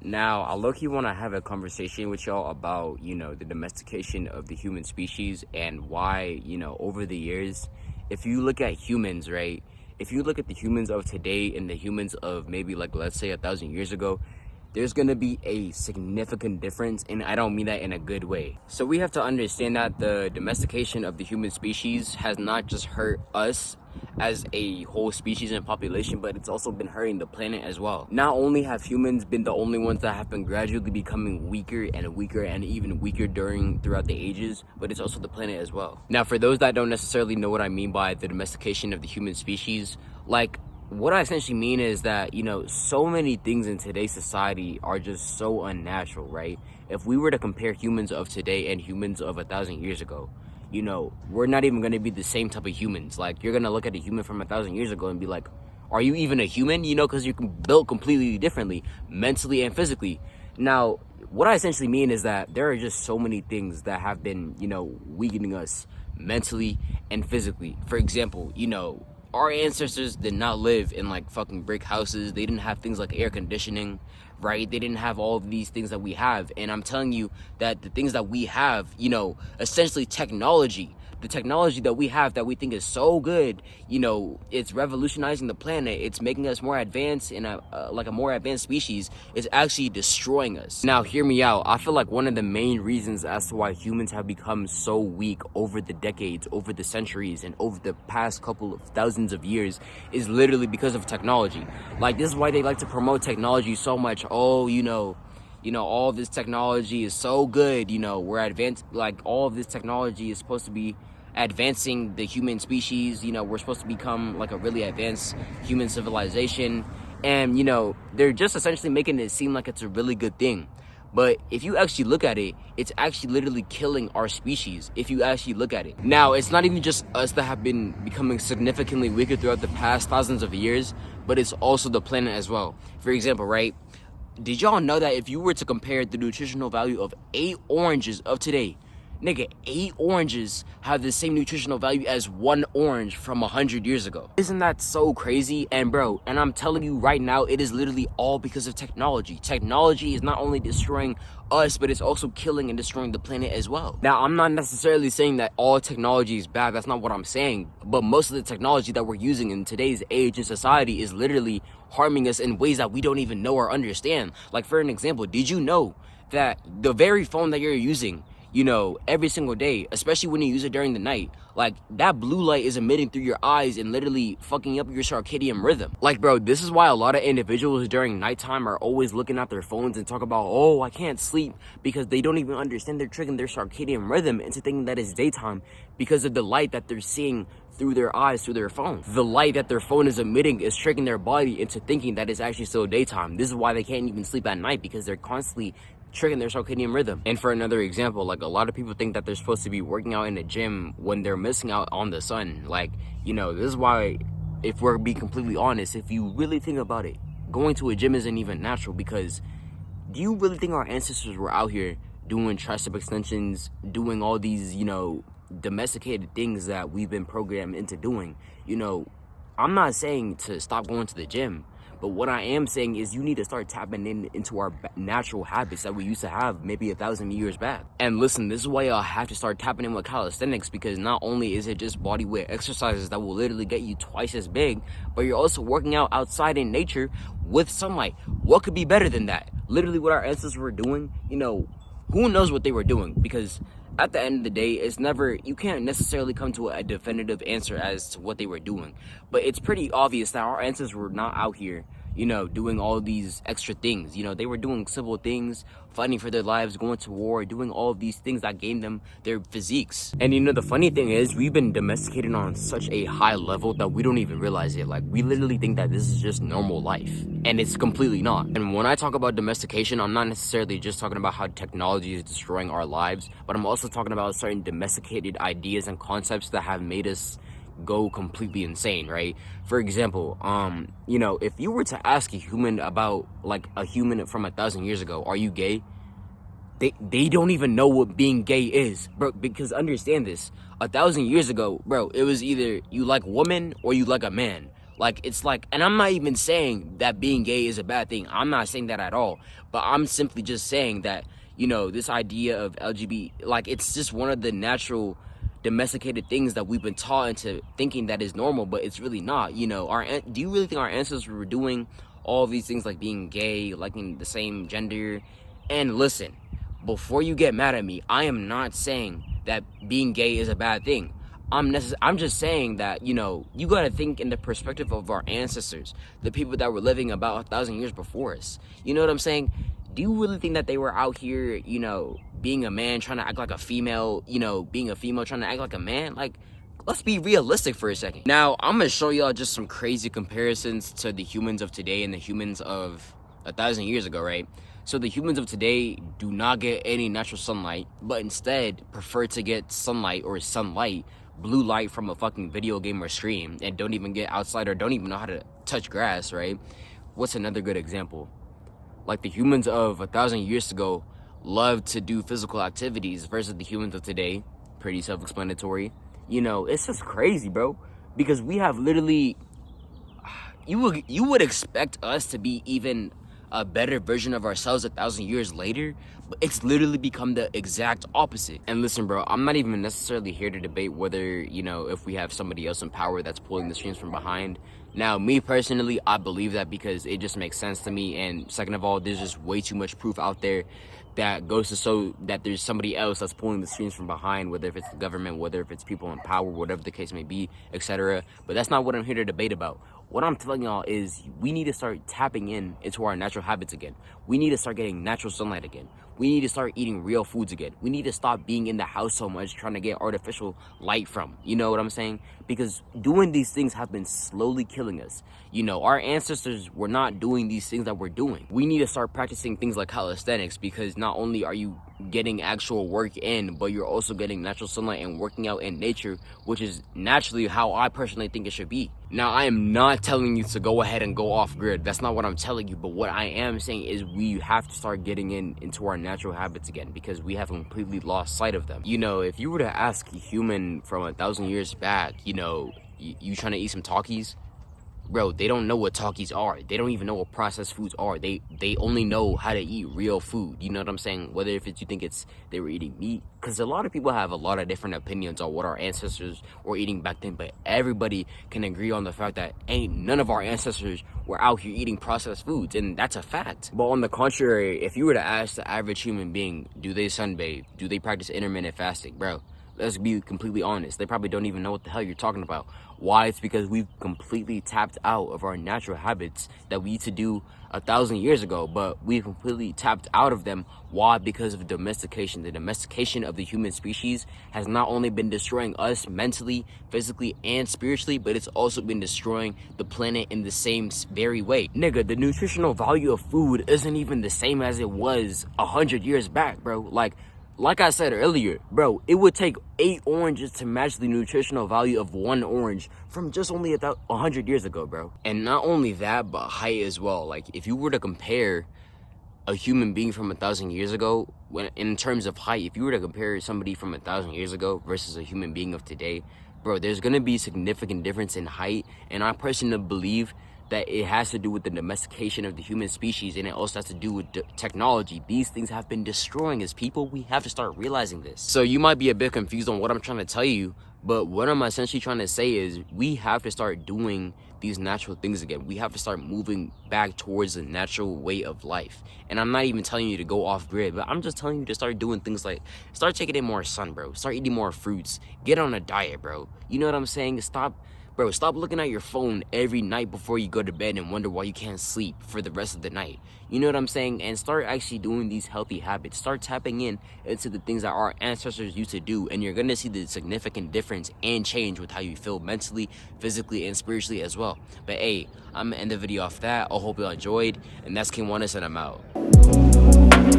Now, I low-key want to have a conversation with y'all about, the domestication of the human species and why, over the years, if you look at humans, right? If you look at the humans of today and the humans of maybe like, let's say 1,000 years ago, there's going to be a significant difference, and I don't mean that in a good way. So we have to understand that the domestication of the human species has not just hurt us as a whole species and population, but it's also been hurting the planet as well. Not only have humans been the only ones that have been gradually becoming weaker and weaker and even weaker throughout the ages, but it's also the planet as well. Now, for those that don't necessarily know what I mean by the domestication of the human species, like, what I essentially mean is that, so many things in today's society are just so unnatural, right? If we were to compare humans of today and humans of 1,000 years ago, we're not even going to be the same type of humans. Like, you're going to look at a human from 1,000 years ago and be like, are you even a human? Because you're built completely differently, mentally and physically. Now, what I essentially mean is that there are just so many things that have been, weakening us mentally and physically. For example, our ancestors did not live in like fucking brick houses. They didn't have things like air conditioning, right? They didn't have all of these things that we have. And I'm telling you that the things that we have, essentially the technology that we have that we think is so good, it's revolutionizing the planet. It's making us more advanced in a more advanced species. It's actually destroying us. Now, hear me out. I feel like one of the main reasons as to why humans have become so weak over the decades, over the centuries, and over the past couple of thousands of years is literally because of technology. Like, this is why they like to promote technology so much. Oh, all this technology is so good. We're advanced. Like, all of this technology is supposed to be advancing the human species. We're supposed to become like a really advanced human civilization. And, they're just essentially making it seem like it's a really good thing. But if you actually look at it, it's actually literally killing our species, if you actually look at it. Now, it's not even just us that have been becoming significantly weaker throughout the past thousands of years, but it's also the planet as well. For example, right? Did y'all know that if you were to compare the nutritional value of 8 oranges of today, nigga, 8 oranges have the same nutritional value as 1 orange from 100 years ago. Isn't that so crazy? And bro, and I'm telling you right now, it is literally all because of technology. Technology is not only destroying us, but it's also killing and destroying the planet as well. Now, I'm not necessarily saying that all technology is bad. That's not what I'm saying. But most of the technology that we're using in today's age and society is literally harming us in ways that we don't even know or understand. Like, for an example, did you know that the very phone that you're using, every single day, especially when you use it during the night, like, that blue light is emitting through your eyes and literally fucking up your circadian rhythm. Like, bro, this is why a lot of individuals during nighttime are always looking at their phones and talk about, oh, I can't sleep, because they don't even understand they're triggering their circadian rhythm into thinking that it's daytime because of the light that they're seeing through their eyes, through their phone. The light that their phone is emitting is tricking their body into thinking that it's actually still daytime. This is why they can't even sleep at night, because they're constantly triggering their circadian rhythm. And for another example, like, a lot of people think that they're supposed to be working out in the gym when they're missing out on the sun. Like, this is why, if we're being completely honest, if you really think about it, going to a gym isn't even natural. Because do you really think our ancestors were out here doing tricep extensions, doing all these, domesticated things that we've been programmed into doing? I'm not saying to stop going to the gym, but what I am saying is you need to start tapping into our natural habits that we used to have maybe 1,000 years back. And listen, this is why y'all have to start tapping in with calisthenics, because not only is it just body weight exercises that will literally get you twice as big, but you're also working out outside in nature with sunlight. What could be better than that? Literally what our ancestors were doing, who knows what they were doing? Because at the end of the day, you can't necessarily come to a definitive answer as to what they were doing. But it's pretty obvious that our ancestors were not out here, doing all these extra things. They were doing simple things, fighting for their lives, going to war, doing all of these things that gained them their physiques. And the funny thing is, we've been domesticated on such a high level that we don't even realize it. Like, we literally think that this is just normal life, and it's completely not. And when I talk about domestication, I'm not necessarily just talking about how technology is destroying our lives, but I'm also talking about certain domesticated ideas and concepts that have made us go completely insane, right? For example, if you were to ask a human about, like, a human from 1,000 years ago, are you gay? They don't even know what being gay is, bro. Because understand this, 1,000 years ago, bro, it was either you like woman or you like a man. Like, it's like, and I'm not even saying that being gay is a bad thing. I'm not saying that at all. But I'm simply just saying that, you know, this idea of LGBT, like, it's just one of the natural domesticated things that we've been taught into thinking that is normal, but it's really not. You know, do you really think our ancestors were doing all these things, like being gay, liking the same gender? And listen, before you get mad at me, I am not saying that being gay is a bad thing. I'm just saying that, you know, you gotta think in the perspective of our ancestors, the people that were living about 1,000 years before us. You know what I'm saying? Do you really think that they were out here, you know, being a man trying to act like a female, you know, being a female trying to act like a man? Like, let's be realistic for a second. Now, I'm gonna show y'all just some crazy comparisons to the humans of today and the humans of 1,000 years ago, right? So the humans of today do not get any natural sunlight, but instead prefer to get sunlight or sunlight, blue light from a fucking video game or stream, and don't even get outside or don't even know how to touch grass, right? What's another good example? Like, the humans of 1,000 years ago loved to do physical activities versus the humans of today. Pretty self-explanatory. You know, it's just crazy, bro. Because we have literally, you would expect us to be even a better version of ourselves 1,000 years later, but it's literally become the exact opposite. And listen, bro, I'm not even necessarily here to debate whether, you know, if we have somebody else in power that's pulling the strings from behind. Now, me personally, I believe that because it just makes sense to me. And second of all, there's just way too much proof out there that goes to show that there's somebody else that's pulling the strings from behind, whether if it's the government, whether if it's people in power, whatever the case may be, etc. But that's not what I'm here to debate about. What I'm telling y'all is we need to start tapping into our natural habits again. We need to start getting natural sunlight again. We need to start eating real foods again. We need to stop being in the house so much trying to get artificial light from. You know what I'm saying? Because doing these things have been slowly killing us. You know, our ancestors were not doing these things that we're doing. We need to start practicing things like calisthenics, because not only are you getting actual work in, but you're also getting natural sunlight and working out in nature, which is naturally how I personally think it should be. Now, I am not telling you to go ahead and go off grid. That's not what I'm telling you. But what I am saying is we have to start getting into our natural habits again, because we have completely lost sight of them. You know, if you were to ask a human from 1,000 years back, you know, you trying to eat some Takis? Bro, they don't know what Takis are. They don't even know what processed foods are. They only know how to eat real food. You know what I'm saying? Whether if it's, you think it's they were eating meat. Because a lot of people have a lot of different opinions on what our ancestors were eating back then. But everybody can agree on the fact that none of our ancestors were out here eating processed foods. And that's a fact. But on the contrary, if you were to ask the average human being, do they sunbathe? Do they practice intermittent fasting? Bro, let's be completely honest. They probably don't even know what the hell you're talking about. Why? It's because we've completely tapped out of our natural habits that we used to do 1,000 years ago, but we've completely tapped out of them. Why? Because of domestication. The domestication of the human species has not only been destroying us mentally, physically, and spiritually, but it's also been destroying the planet in the same very way. Nigga, the nutritional value of food isn't even the same as it was 100 years back, bro. Like I said earlier, bro, it would take 8 oranges to match the nutritional value of 1 orange from just only 100 years ago, bro. And not only that, but height as well. Like, if you were to compare a human being from 1,000 years ago, in terms of height, if you were to compare somebody from 1,000 years ago versus a human being of today, bro, there's gonna be significant difference in height. And I personally believe that it has to do with the domestication of the human species, and it also has to do with technology. These things have been destroying us, people. We have to start realizing this. So you might be a bit confused on what I'm trying to tell you, but what I'm essentially trying to say is we have to start doing these natural things again. We have to start moving back towards a natural way of life. And I'm not even telling you to go off grid, but I'm just telling you to start doing things like start taking in more sun, bro. Start eating more fruits. Get on a diet, bro. You know what I'm saying? Stop looking at your phone every night before you go to bed and wonder why you can't sleep for the rest of the night. You know what I'm saying? And start actually doing these healthy habits. Start tapping into the things that our ancestors used to do, and you're going to see the significant difference and change with how you feel mentally, physically, and spiritually as well. But hey, I'm going to end the video off that. I hope you all enjoyed, and that's King Wannis, and I'm out.